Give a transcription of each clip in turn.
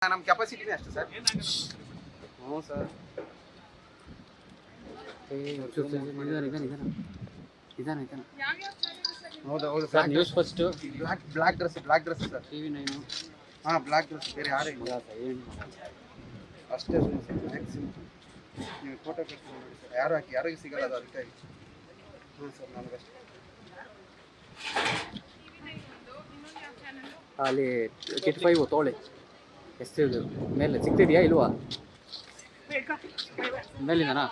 ನಮ್ಮ ಕೆಪಾಸಿಟಿನೇ ಅಷ್ಟು ಸರ್. ಹ್ಞೂ ಸರ್. ಹೌದು ಹೌದು sir. News first black dress sir. TV9 ಹಾಂ ಬ್ಲಾಕ್ ಡ್ರೆಸ್, ಬೇರೆ ಯಾರೇ ಇಲ್ಲ ಅಷ್ಟೇ ಸರ್. ಮ್ಯಾಕ್ಸಿಮಮ್ ನೀವು ಫೋಟೋ ಕಳಿಸ್ತೀನಿ ನೋಡಿ ಸರ್. ಯಾರಿಗೆ ಸಿಗಲ್ಲ ಅದು ಅದಕ್ಕಾಗಿ. ಹ್ಞೂ ಸರ್ ನನಗಷ್ಟೇ. ಅಲ್ಲಿ ಕಿಟ್ 5 ತೊಗೊಳ್ಳಿ. ಎಷ್ಟು ಮೇಲೆ ಸಿಗ್ತಿದೆಯಾ ಇಲ್ವಾ? ಮೇಲಿಂದನಾ?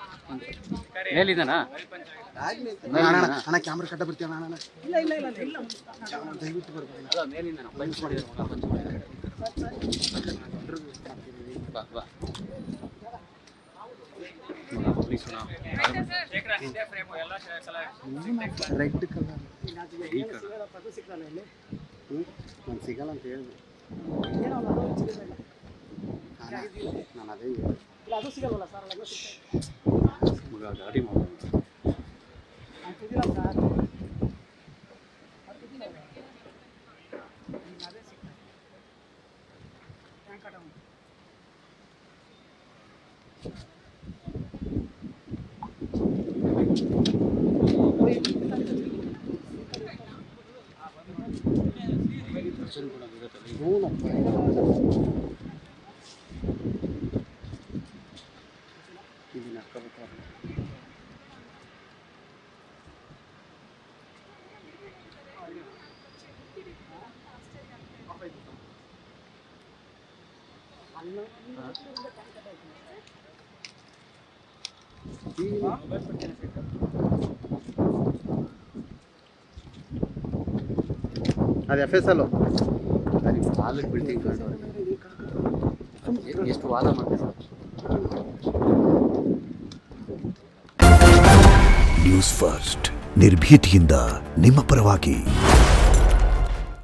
ಅಣ್ಣ ಕ್ಯಾಮ್ರಾ ಕಟ್ಟ ಬರ್ತೀಯ ಅಣ್ಣ? ದಯವಿಟ್ಟು ಬರ್ತೀನಿ. ಅಲ್ಲ ಮೇಲಿಂದ ಪಂಚ್ ಮಾಡಿದ್ರು ಮಗ, ಪಂಚ್ ಮಾಡಿದ್ರು. ಬಾ ಬಾ ಪ್ಲೀಸ್ ನಾ ರೈಟ್ ಕಲರ್ ನಾನು ಸಿಗಲ್ಲ ಅಂತ ಹೇಳಿದೆ. ನಾನು ಅದೇ ಅದು ಸಿಗಲ್ಲ ಸರ್. ಮಗ ಗಾಡಿ ಮಾಡೋದು ಇದನ್ನ ಹಾಕೋಬೇಕಾದ್ರೆ ಅದು FSL ಸಾಲಕ್ಕೆ ಬಿಡ್ತೀನಿ ಕಂಡು ಎಷ್ಟು ವಾದ ಮಾಡ್ತೀವಿ ಸರ್. ನ್ಯೂಸ್ ಫಸ್ಟ್ ನಿರ್ಭೀತಿಯಿಂದ ನಿಮ್ಮ ಪರವಾಗಿ.